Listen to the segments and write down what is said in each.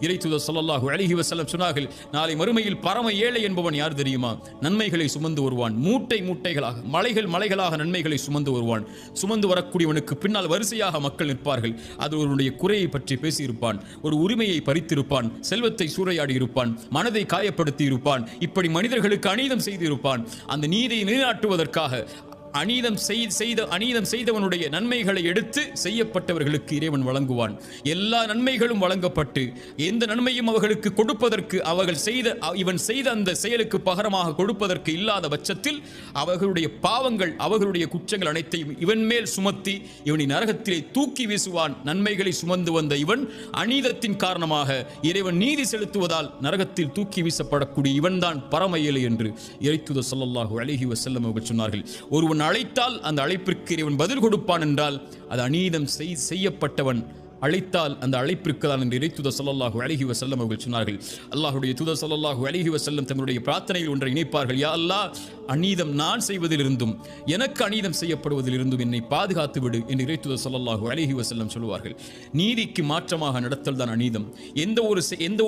இறைத்தூதர் ஸல்லல்லாஹு அலைஹி வஸல்லம் சொன்னார்கள், நாளை மறுமையில் பரம ஏழை என்பவன் யார் தெரியுமா? நன்மைகளை சுமந்து வருவான், மூட்டை மூட்டைகளாக, மலைகள் மலைகளாக நன்மைகளை சுமந்து வருவான். சுமந்து வரக்கூடியவனுக்கு பின்னால் வரிசையாக மக்கள் நிற்பார்கள். அது ஒருவனுடைய குறையை பற்றி பேசியிருப்பான், ஒரு உரிமையை பறித்திருப்பான், செல்வத்தை சூறையாடி இருப்பான், மனதை காயப்படுத்தி இருப்பான், இப்படி மனிதர்களுக்கு அநீதம் செய்து இருப்பான். அந்த நீதியை நிலைநாட்டுவதற்காக அநீதம் செய்தவனுடைய நன்மைகளை எடுத்து செய்யப்பட்டவர்களுக்கு இறைவன் வழங்குவான். எல்லா நன்மைகளும் வழங்கப்பட்டு எந்த நன்மையும் அவர்களுக்கு கொடுப்பதற்கு இவன் செய்த அந்த செயலுக்கு பகரமாக கொடுப்பதற்கு இல்லாத பட்சத்தில் அவர்களுடைய பாவங்கள், அவர்களுடைய குற்றங்கள் அனைத்தையும் இவன் மேல் சுமத்தி இவனை நரகத்திலே தூக்கி வீசுவான். நன்மைகளை சுமந்து வந்த இவன் அநீதத்தின் காரணமாக இறைவன் நீதி செலுத்துவதால் நரகத்தில் தூக்கி வீசப்படக்கூடிய இவன்தான் பரம ஏழை என்று இறைத்தூதர் ஸல்லல்லாஹு அலைஹி வஸல்லம் அவர்கள் சொன்னார்கள். ஒருவன் அழைத்தால் அந்த அழைப்பிற்கு இறைவன் பதில் கொடுப்பான் என்றால் அது அநீதம் செய்யப்பட்டவன் அழைத்தால் அந்த அழைப்பிற்கு தான் என்று இறைத்தூதர் ஸல்லல்லாஹு அலைஹி வஸல்லம் அவர்கள் சொன்னார்கள். அல்லாஹ்வுடைய தூதர் ஸல்லல்லாஹு அலைஹி வஸல்லம் தங்களுடைய பிரார்த்தனையில் ஒன்றை இணைப்பார்கள், யா அல்லாஹ், அநீதம் நான் செய்வதிலிருந்தும் எனக்கு அநீதம் செய்யப்படுவதிலிருந்தும் என்னை பாதுகாத்து விடு என்று இறைத்தூதர் ஸல்லல்லாஹு அலைஹி வஸல்லம் சொல்வார்கள். நீதிக்கு மாற்றமாக நடத்தல் தான் அநீதம். எந்த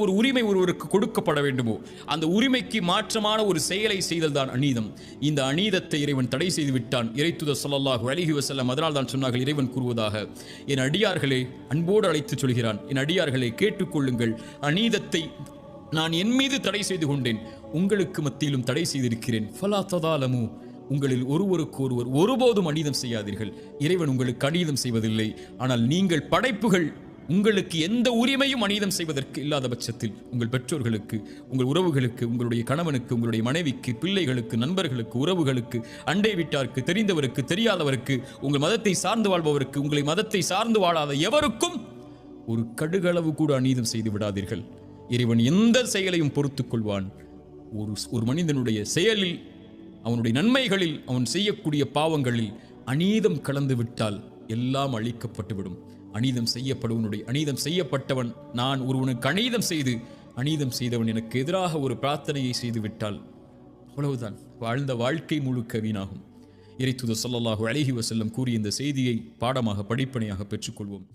ஒரு உரிமை ஒருவருக்கு கொடுக்கப்பட வேண்டுமோ அந்த உரிமைக்கு மாற்றமான ஒரு செயலை செய்தல் தான் அநீதம். இந்த அநீதத்தை இறைவன் தடை செய்து விட்டான். இறைத்தூதர் ஸல்லல்லாஹு அலைஹி வஸல்லம் அதனால் தான் சொன்னார்கள், இறைவன் கூறுவதாக, என் அடியார்களே, அன்போடு அழைத்து சொல்கிறான், என் அடியார்களை கேட்டுக்கொள்ளுங்கள், அநீதத்தை நான் என் மீது தடை செய்து கொண்டேன், உங்களுக்கு மத்தியிலும் தடை செய்திருக்கிறேன். ஃபலா ததாலமு, உங்களில் ஒருவருக்கு ஒருவர் ஒருபோதும் அநீதம் செய்யாதீர்கள். இறைவன் உங்களுக்கு அநீதம் செய்வதில்லை. ஆனால் நீங்கள் படைப்புகள், உங்களுக்கு எந்த உரிமையும் அநீதம் செய்வதற்கு இல்லாத பட்சத்தில் உங்கள் பெற்றோர்களுக்கு, உங்கள் உறவுகளுக்கு, உங்களுடைய கணவனுக்கு, உங்களுடைய மனைவிக்கு, பிள்ளைகளுக்கு, நண்பர்களுக்கு, உறவுகளுக்கு, அண்டை வீட்டாருக்கு, தெரிந்தவருக்கு, தெரியாதவருக்கு, உங்கள் மதத்தை சார்ந்து வாழ்பவருக்கு, உங்களை மதத்தை சார்ந்து வாழாத எவருக்கும் ஒரு கடுகளவு கூட அநீதம் செய்து விடாதீர்கள். இறைவன் எந்த செயலையும் பொறுத்துக் கொள்வான். ஒரு மனிதனுடைய செயலில், அவனுடைய நன்மைகளில், அவன் செய்யக்கூடிய பாவங்களில் அநீதம் கலந்து விட்டால் எல்லாம் அழிக்கப்பட்டுவிடும். அநீதம் செய்யப்பட்டவன், நான் ஒருவனுக்கு அநீதம் செய்தவன் எனக்கு எதிராக ஒரு பிரார்த்தனையை செய்து விட்டால் அவ்வளவுதான், வாழ்ந்த வாழ்க்கை முழுக்க வீணாகும். இறைத்தூதர் ஸல்லல்லாஹு அலைஹி வஸல்லம் கூறிய இந்த செய்தியை பாடமாக, படிப்பனையாக பெற்றுக்கொள்வோம்.